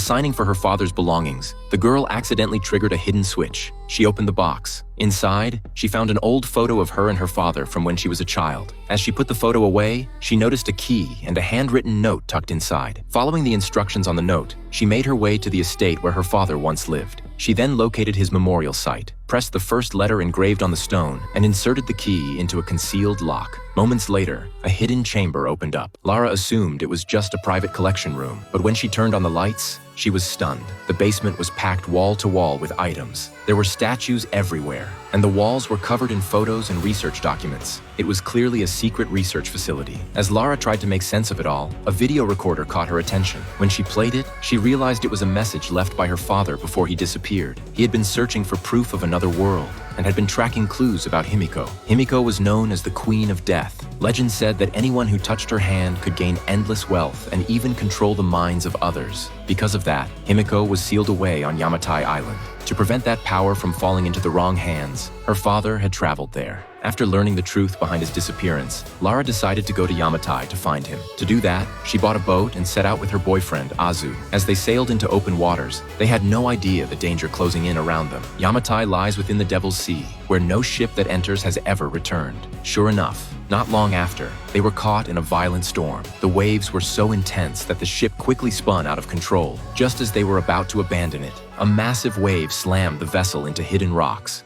Signing for her father's belongings, the girl accidentally triggered a hidden switch. She opened the box. Inside, she found an old photo of her and her father from when she was a child. As she put the photo away, she noticed a key and a handwritten note tucked inside. Following the instructions on the note, she made her way to the estate where her father once lived. She then located his memorial site, pressed the first letter engraved on the stone, and inserted the key into a concealed lock. Moments later, a hidden chamber opened up. Lara assumed it was just a private collection room, but when she turned on the lights, she was stunned. The basement was packed wall to wall with items. There were statues everywhere, and the walls were covered in photos and research documents. It was clearly a secret research facility. As Lara tried to make sense of it all, a video recorder caught her attention. When she played it, she realized it was a message left by her father before he disappeared. He had been searching for proof of another world and had been tracking clues about Himiko. Himiko was known as the Queen of Death. Legend said that anyone who touched her hand could gain endless wealth and even control the minds of others. Because of that, Himiko was sealed away on Yamatai Island. To prevent that power from falling into the wrong hands, her father had traveled there. After learning the truth behind his disappearance, Lara decided to go to Yamatai to find him. To do that, she bought a boat and set out with her boyfriend, Azu. As they sailed into open waters, they had no idea the danger closing in around them. Yamatai lies within the Devil's Sea, where no ship that enters has ever returned. Sure enough, not long after, they were caught in a violent storm. The waves were so intense that the ship quickly spun out of control. Just as they were about to abandon it, a massive wave slammed the vessel into hidden rocks.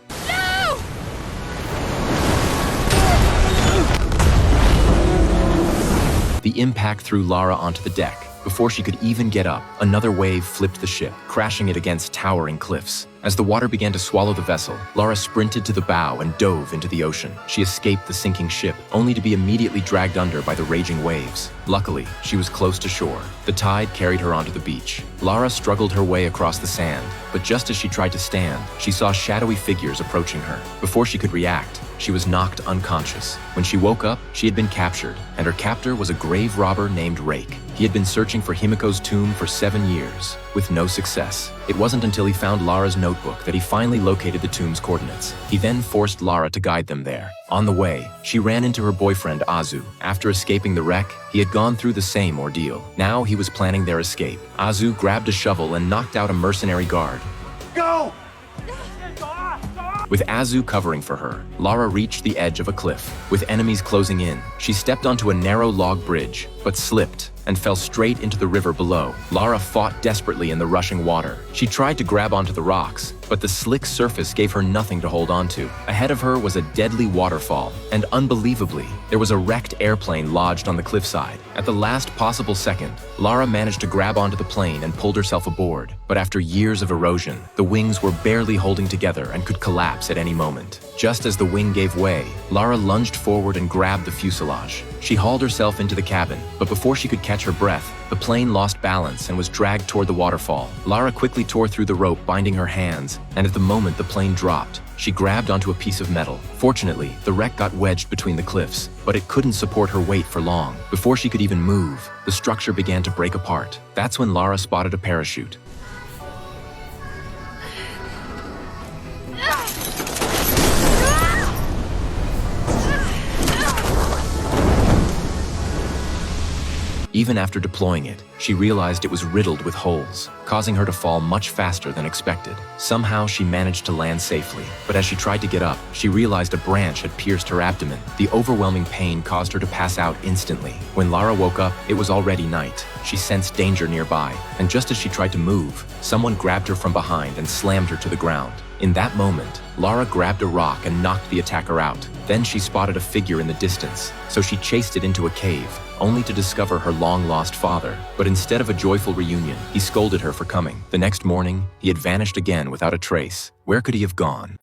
The impact threw Lara onto the deck. Before she could even get up, another wave flipped the ship, crashing it against towering cliffs. As the water began to swallow the vessel, Lara sprinted to the bow and dove into the ocean. She escaped the sinking ship, only to be immediately dragged under by the raging waves. Luckily, she was close to shore. The tide carried her onto the beach. Lara struggled her way across the sand, but just as she tried to stand, she saw shadowy figures approaching her. Before she could react, she was knocked unconscious. When she woke up, she had been captured, and her captor was a grave robber named Rake. He had been searching for Himiko's tomb for 7 years, with no success. It wasn't until he found Lara's notebook that he finally located the tomb's coordinates. He then forced Lara to guide them there. On the way, she ran into her boyfriend, Azu. After escaping the wreck, he had gone through the same ordeal. Now he was planning their escape. Azu grabbed a shovel and knocked out a mercenary guard. Go! With Azu covering for her, Lara reached the edge of a cliff. With enemies closing in, she stepped onto a narrow log bridge, but slipped and fell straight into the river below. Lara fought desperately in the rushing water. She tried to grab onto the rocks, but the slick surface gave her nothing to hold on to. Ahead of her was a deadly waterfall, and unbelievably, there was a wrecked airplane lodged on the cliffside. At the last possible second, Lara managed to grab onto the plane and pulled herself aboard. But after years of erosion, the wings were barely holding together and could collapse at any moment. Just as the wing gave way, Lara lunged forward and grabbed the fuselage. She hauled herself into the cabin, but before she could catch her breath, the plane lost balance and was dragged toward the waterfall. Lara quickly tore through the rope binding her hands, and at the moment the plane dropped, she grabbed onto a piece of metal. Fortunately, the wreck got wedged between the cliffs, but it couldn't support her weight for long. Before she could even move, the structure began to break apart. That's when Lara spotted a parachute. Even after deploying it, she realized it was riddled with holes, causing her to fall much faster than expected. Somehow she managed to land safely, but as she tried to get up, she realized a branch had pierced her abdomen. The overwhelming pain caused her to pass out instantly. When Lara woke up, it was already night. She sensed danger nearby, and just as she tried to move, someone grabbed her from behind and slammed her to the ground. In that moment, Lara grabbed a rock and knocked the attacker out. Then she spotted a figure in the distance, so she chased it into a cave, only to discover her long-lost father. But instead of a joyful reunion, he scolded her for coming. The next morning, he had vanished again without a trace. Where could he have gone?